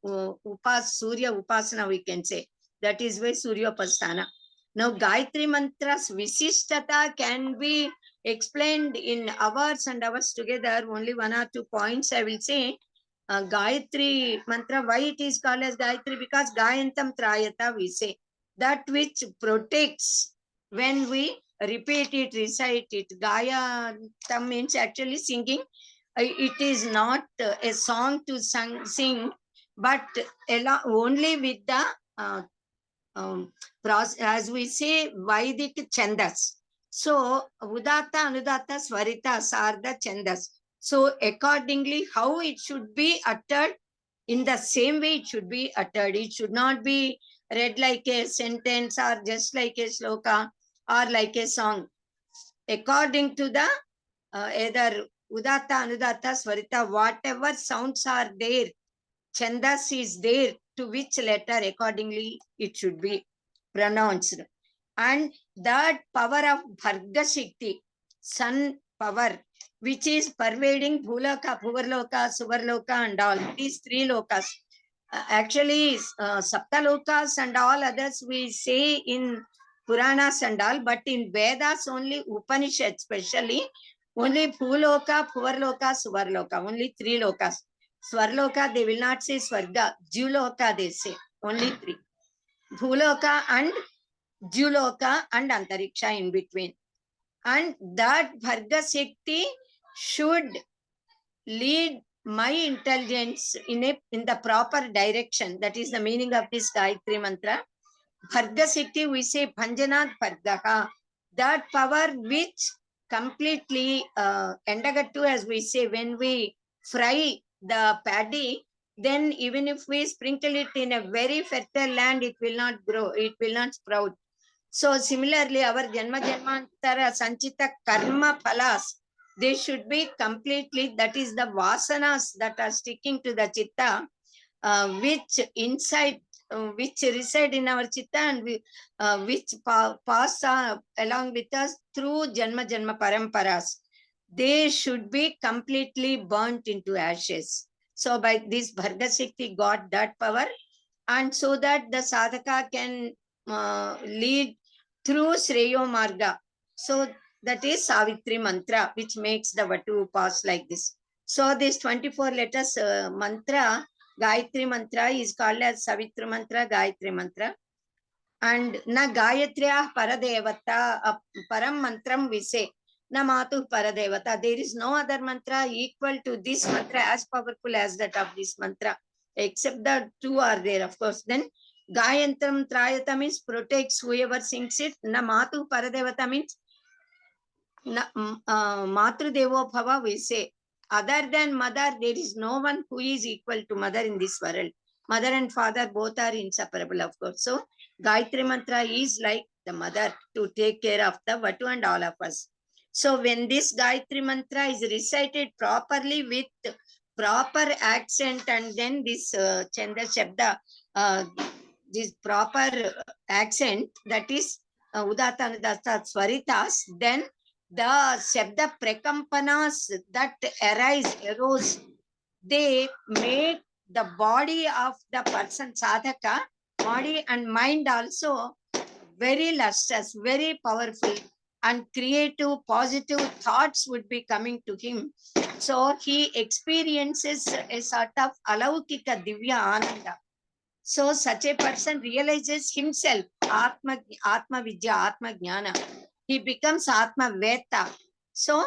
Surya Upasana, we can say. That is why Surya Upasana. Now Gayatri mantra's Visishtata can be explained in hours and hours together. Only 1 or 2 points I will say. Gayatri mantra, why it is called as Gayatri? Because Gayantam Trayata, we say. That which protects when we repeat it, recite it. Gayantam means actually singing. It is not a song to sing, but only with the as we say, Vedic Chandas. So Udatta, Anudatta, Swaritas are the Chandas. So accordingly, how it should be uttered, in the same way it should be uttered. It should not be read like a sentence or just like a sloka or like a song. According to the either Udatta, Anudatta, Swarita, whatever sounds are there, Chandas is there, to which letter accordingly it should be pronounced. And that power of Bharga Shakti, sun power, which is pervading Bhulaka, Bhuvarloka, Suvarloka and all, these 3 lokas. Actually, Saptalokas and all others we say in Puranas and all, but in Vedas only, Upanishad especially, only Bhuloka, Bhuvarloka, Suvarloka, only 3 lokas. Swarloka, they will not say Swarga. Juloka, they say. Only 3. Bhuloka and Juloka and Antariksha in between. And that Bharga Shakti should lead my intelligence in the proper direction. That is the meaning of this Gayatri mantra. Bharga Shakti, we say Bhanjanat Bhargaha. That power which completely Endagatu, as we say, when we fry the paddy, then even if we sprinkle it in a very fertile land, it will not grow, it will not sprout. So similarly, our Janma Janmantara Sanchita Karma Phalas, they should be completely, that is the vasanas that are sticking to the chitta, which inside, which reside in our chitta and which pass along with us through Janma Janma Paramparas. They should be completely burnt into ashes. So by this Bhargasekti got that power, and so that the sadhaka can lead through Shreyo Marga. So that is Savitri mantra, which makes the Vatu pass like this. So this 24 letters mantra, Gayatri mantra, is called as Savitri mantra, Gayatri mantra. And na Gayatriya Paradevata Param mantram vise. Na Matu Paradevata. There is no other mantra equal to this mantra, as powerful as that of this mantra, except the two are there, of course. Then Gayantram Trayata means protects whoever sings it. Na Matu Paradevata means Matru Devo Bhava, we say. Other than mother, there is no one who is equal to mother in this world. Mother and father both are inseparable, of course. So Gayatri Mantra is like the mother to take care of the Vatu and all of us. So when this Gayatri Mantra is recited properly with proper accent, and then this Chanda Shabda, this proper accent, that is Udata Anudata Swaritas, then the Shabda Prekampanas that arose, they make the body of the person sadhaka, body and mind also very lustrous, very powerful, and creative, positive thoughts would be coming to him. So he experiences a sort of alaukika divya ananda. So such a person realizes himself, Atma Vidya, Atma Jnana. He becomes Atma Veta. So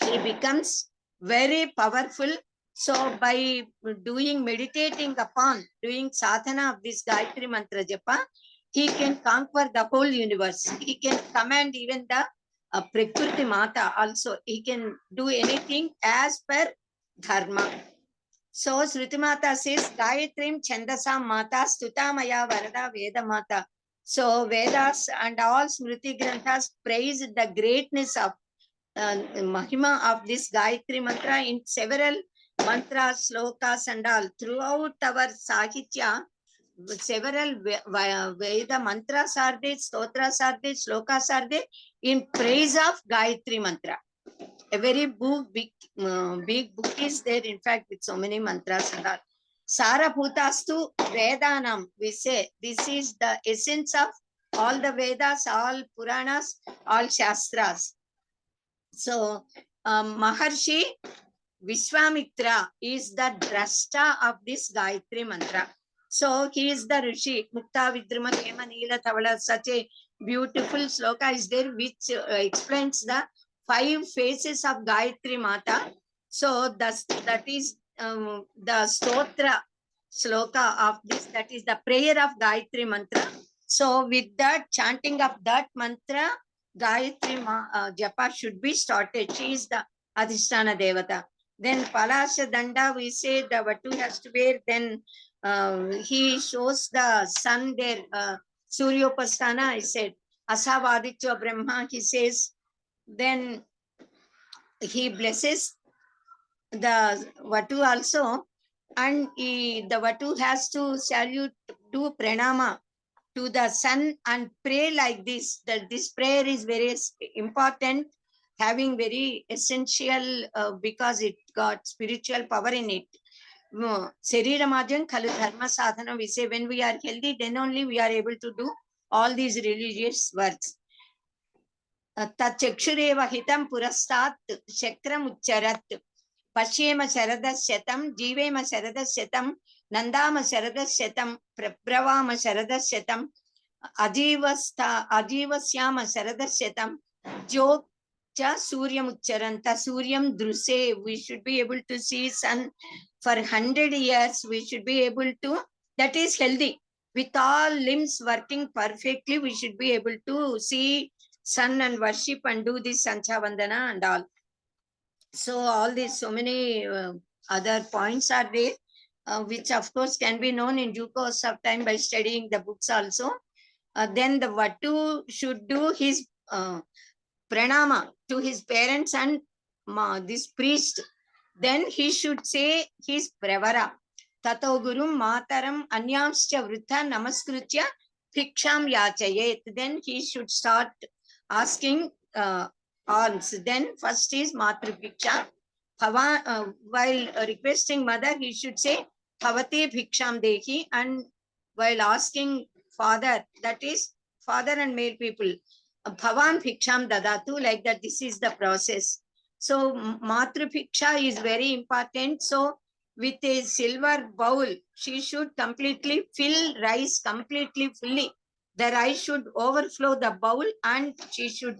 he becomes very powerful. So by meditating upon, doing sadhana of this Gayatri Mantra Japa, he can conquer the whole universe. He can command even the Prakriti Mata also. He can do anything as per Dharma. So Shruti Mata says, Gayatrim Chandasam Mata Stutamaya Varada Veda Mata. So Vedas and all Smriti Granthas praise the greatness of Mahima of this Gayatri Mantra in several mantras, slokas and all. Throughout our Sahitya, several Veda mantras are there, stotras are there, slokas are there in praise of Gayatri Mantra. A very big book is there, in fact, with so many mantras and all. Sarabhutastu Vedanam, we say, this is the essence of all the Vedas, all Puranas, all Shastras. So, Maharshi Vishwamitra is the drashta of this Gayatri Mantra. So, he is the Rishi. Mukta Vidrima Kema Neela Thavala, such a beautiful sloka is there which explains the 5 phases of Gayatri Mata. So, that is the stotra sloka of this, that is the prayer of Gayatri Mantra. So, with that chanting of that mantra, Gayatri Japa should be started. She is the Adhisthana Devata. Then Palasha Danda, we say the Vatu has to wear. Then he shows the sun there. Suryopasthana, I said. Asavaditya Brahma, he says. Then he blesses the Vatu also. And the Vatu has to salute, do pranama to the sun and pray like this. That this prayer is very important, having very essential because it got spiritual power in it. Sarira Madhyam Khalu Dharma Sadhana, we say when we are healthy, then only we are able to do all these religious works. Tachakshureva hitam purastat shakram ucharat. Pashyema Sharadasyatam, Jivema Sharadasyatam, Nandama Sharadasyatam, Pravama Sharadasyatam, Ajivasyama Sharadasyatam, Jog Cha Suryam Ucharanta, Suryam Druse. We should be able to see sun for 100 years. We should be able to, that is healthy. With all limbs working perfectly, we should be able to see sun and worship and do this Sancha Vandana and all. So all these, so many other points are there. which of course can be known in due course of time by studying the books also. Then the Vatu should do his pranama to his parents and this priest. Then he should say his pravara. Tato gurum mataram anyamscha vritha namaskritya bhiksham yachayet. Then he should start asking alms. Then first is matru bhiksha. While requesting mother, he should say bhavati bhiksham dehi. And while asking father, that is father and male people, bhavan bhiksham dadatu, like that. This is the process. So matru bhiksha is very important. So with a silver bowl, she should completely fill rice completely fully. The rice should overflow the bowl, and she should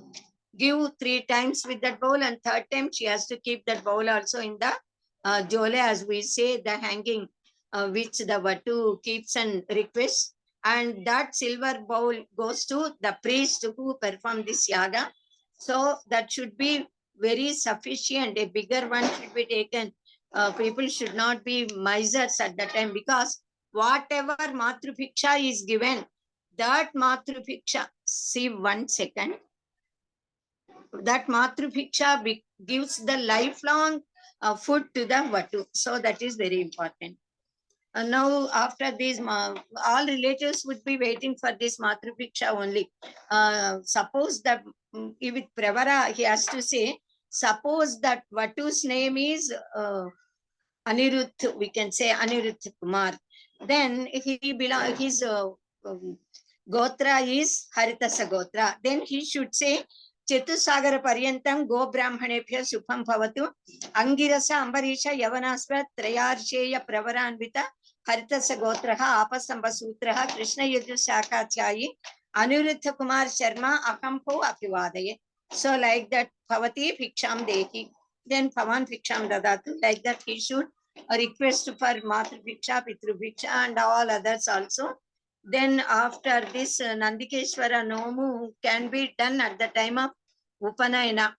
give 3 times with that bowl, and 3rd time she has to keep that bowl also in the jole, as we say, the hanging, which the Vatu keeps and requests. And that silver bowl goes to the priest who performed this yaga. So that should be very sufficient. A bigger one should be taken. People should not be misers at that time, because whatever matru bhiksha is given, that matru bhiksha, see 1 second, that matru bhiksha gives the lifelong food to the Vatu. So that is very important. Now after this, all relatives would be waiting for this matru bhiksha only. Suppose that with pravara, he has to say, suppose that Vatu's name is Anirudh, we can say Anirudh Kumar. Then his Gotra is Haritasa Gotra. Then he should say, Chetusagara Paryantam Go Brahmanebhya Supam Bhavatu Angirasa Ambarisha Yavanasva Trayarsheya Pravaranvita Haritasa Gotraha Apasamba Sutraha Krishna Yaju Shakachayi Aniruddha Kumar Sharma Akampo Apivadaye. So like that, Bhavati Bhiksham Dehi. Then Pavan Bhiksham Dadatu. Like that, he should request for Matru Bhiksha, Pitru Bhiksha, and all others also. Then after this, Nandikeshwara Nomu can be done at the time of Upanayana.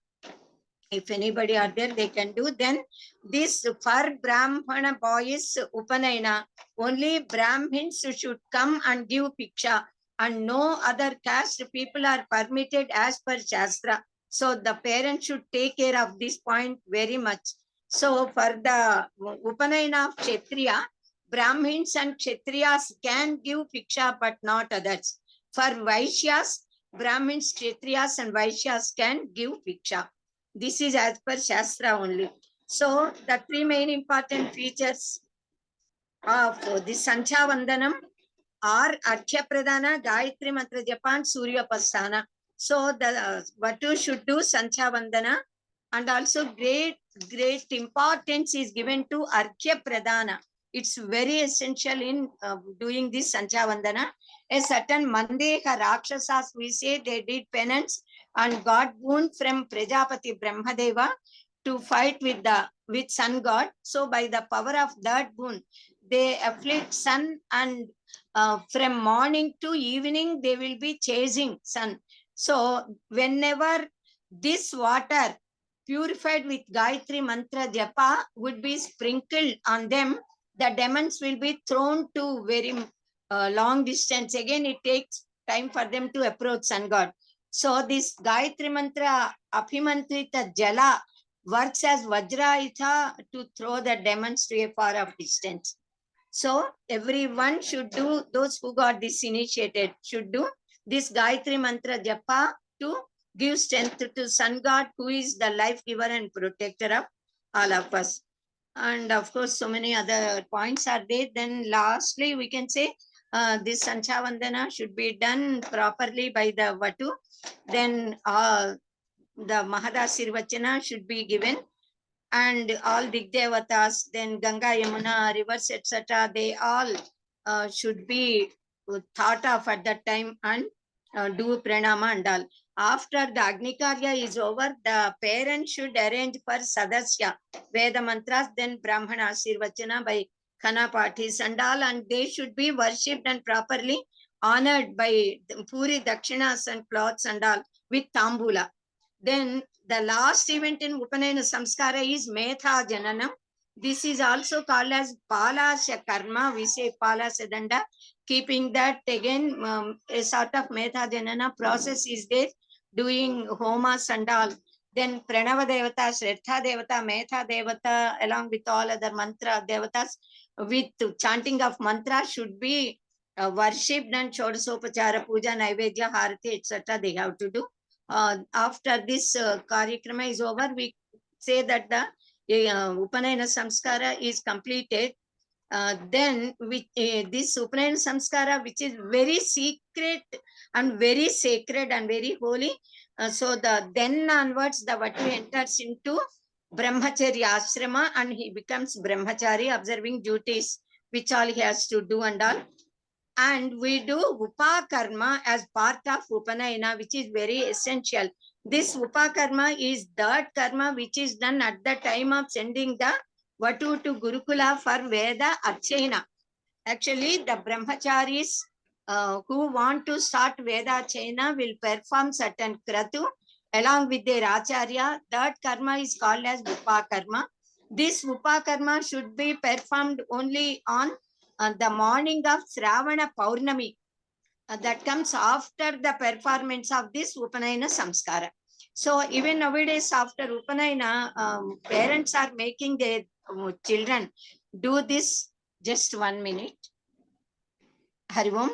If anybody are there, they can do. Then this for Brahmana boys Upanayana, only Brahmins should come and give Bhiksha, and no other caste people are permitted as per Shastra. So the parents should take care of this point very much. So for the Upanayana of Kshatriya, Brahmins and Kshatriyas can give Bhiksha, but not others. For Vaishyas, Brahmins, Kshatriyas and Vaishyas can give Bhiksha. This is as per Shastra only. So the 3 main important features of this Sancha Vandanam are Arkhya Pradana, Gayatri Mantra Japan, Surya Pasthana. So the Vatu should do Sancha Vandana, and also great importance is given to Arkhya Pradana. It's very essential in doing this Sancha Vandana. A certain Mandeha Rakshasas, we say, they did penance and got boon from Prajapati Brahmadeva to fight with sun god. So by the power of that boon, they afflict sun, and from morning to evening, they will be chasing sun. So whenever this water purified with Gayatri Mantra Japa would be sprinkled on them, the demons will be thrown to very long distance. Again, it takes time for them to approach sun god. So this Gayatri Mantra Abhimantrita Jala works as Vajraitha to throw the demons to a far off distance. So everyone should do, those who got this initiated should do this Gayatri Mantra Japa to give strength to sun god, who is the life giver and protector of all of us. And of course, so many other points are there. Then lastly, we can say this Sancha Vandana should be done properly by the Vatu. Then the Mahadasirvachana should be given, and all Digdevatas, then Ganga, Yamuna, rivers, etc. They all should be thought of at that time and do pranama and all. After the Agnikarya is over, the parents should arrange for Sadasya, Veda mantras, then Brahmana Asirvachana by Khana Patis and all, and they should be worshipped and properly honored by Puri Dakshinas and cloths and all with Tambula. Then the last event in Upanayana Samskara is Metha Jananam. This is also called as Palasya Karma. We say Palasya Danda. Keeping that again, a sort of Metha Janana process is there, doing homas and all. Then Pranava Devata, Shraddha Devata, Metha Devata, along with all other mantra devatas, with chanting of mantra should be worshipped, and Shodasopachara Puja, Naivedya, Harati, etc. they have to do. After this Karikrama is over, we say that the Upanayana Samskara is completed. Then this Upanayana Samskara, which is very secret and very sacred and very holy, so then onwards the Vatu enters into Brahmacharya Ashrama, and he becomes Brahmachari, observing duties which all he has to do and all. And we do Upakarma as part of Upanayana, which is very essential. This Upakarma is that karma which is done at the time of sending the Vatu to Gurukula for Veda Archana. Actually, the Brahmacharis who want to start Veda Archana will perform certain kratu along with their Acharya. That karma is called as Upakarma. This Upakarma should be performed only on the morning of Shravana Paurnami. That comes after the performance of this Upanayana Samskara. So even nowadays after Upanayana, parents are making their children do this. Just 1 minute. Hari Om.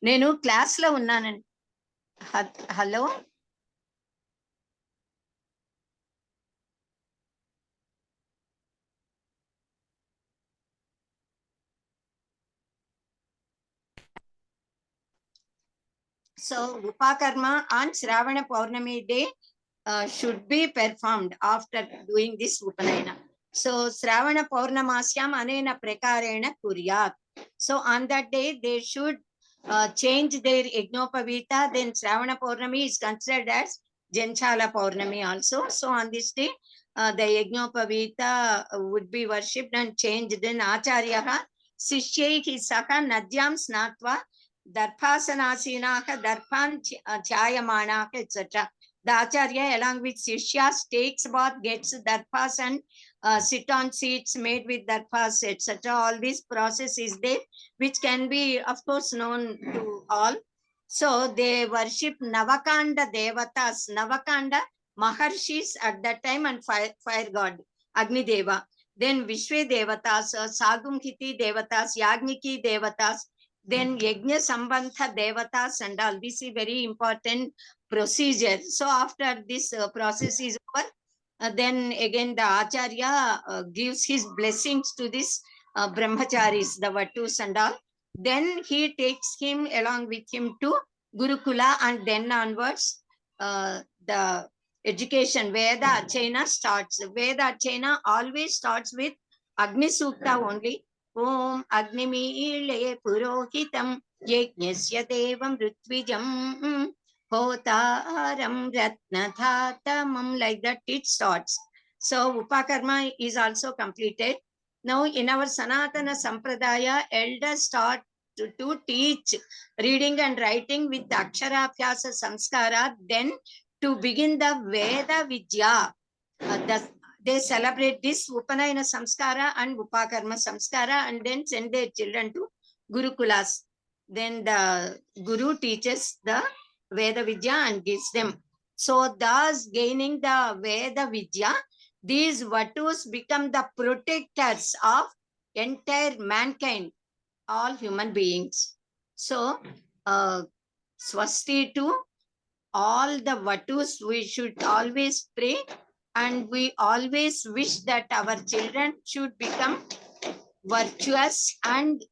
Nenu class lo unnanan. Hello. So Upakarma on Shravana Paurnami day should be performed after doing this Upanayana. So Shravana Paurnamasyam anena prakarena kuryat. So on that day they should change their Yagnopavita. Then Shravana Paurnami is considered as Janchala Paurnami also. So on this day the Yagnopavita would be worshipped and changed. Then Acharyaha Sishyaihi Saha Nadyam Snatva Darphasanasinaha Darpan Chayamanaha, etc. The Acharya along with Sishyas takes bath, gets darpas and sit on seats made with darpas, etc. All this process is there, which can be of course known to all. So they worship Navakanda Devatas, Navakanda Maharshis at that time, and fire god, Agni Deva. Then Vishwe Devatas, Sagumhiti Devatas, Yagniki Devatas, then Yajna Sambandha Devatas and all. This is very important procedure. So after this process is over, then again the Acharya gives his blessings to this Brahmacharis, the Vatus and all. Then he takes him along with him to Gurukula, and then onwards the education, Veda Archana starts. Veda Archana always starts with Agni Sukta only. Om Agnimile Purohitam Yajnasya Devam Rutvijam Hotaram Ratnathatamam, like that it starts. So Upakarma is also completed. Now in our Sanatana Sampradaya, elders start to teach reading and writing with the Aksharabhyasa Samskara, then to begin the Veda Vidya. They celebrate this Upanayana Samskara and Upakarma Samskara, and then send their children to Gurukulas. Then the Guru teaches the Veda Vidya and gives them. So thus gaining the Veda Vidya, these Vatus become the protectors of entire mankind, all human beings. So Swasti to all the Vatus, we should always pray, and we always wish that our children should become virtuous and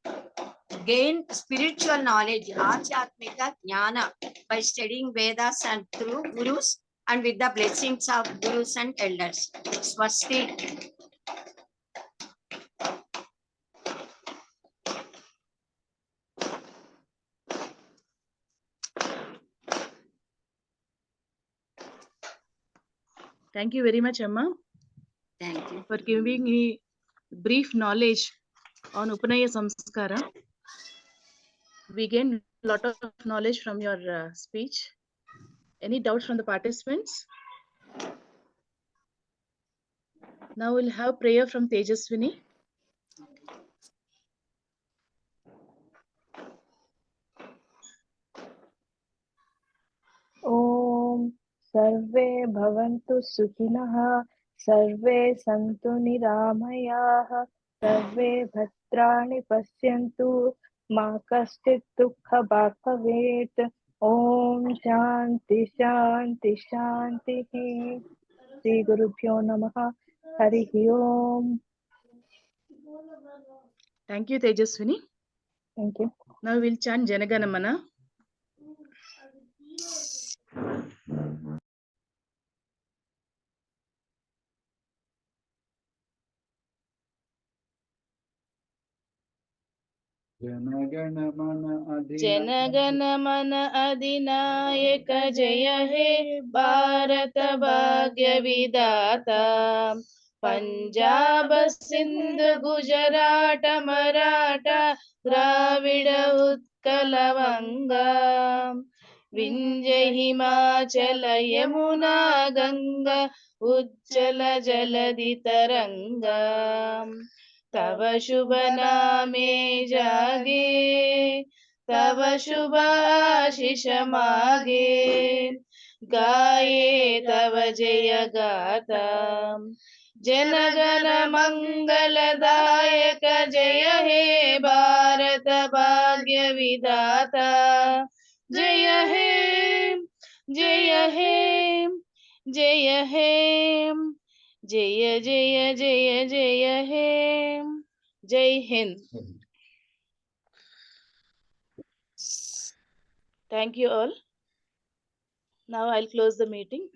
gain spiritual knowledge, Achyatmika Jnana, by studying Vedas and through Gurus and with the blessings of Gurus and elders. Swasti. Thank you very much, Amma, Thank you. for giving me brief knowledge on Upanaya Samskara. We gained a lot of knowledge from your speech. Any doubts from the participants? Now we'll have prayer from Tejaswini. ॐ सर्वे भवन्तु सुखिनः सर्वे सन्तु निरामयाः सर्वे भद्राणि पश्यन्तु मा कश्चित् दुःखभाग् भवेत् ॐ शान्ति शान्ति शान्तिः श्रीगुरुभ्यो नमः हरिः ओम्. Thank you, Tejaswini. Thank you. Now we'll chant Janaganamana. Jana Gana Mana अधिनायक जय हे भारत भाग्य विधाता पंजाब सिंध गुजरात मराठा द्राविड उत्कल वंगा विंध्य हिमाचल यमुना गंगा उज्जल जलधि तरंगा तव शुभ नामे जागे तव शुभ आशीष मागे गाये तव जय गाथा जनगण मंगलदायक जय हे भारत भाग्य विधाता जय हे जय हे जय हे जय जय जय जय हे जय Hind. Thank you all. Now I'll close the meeting.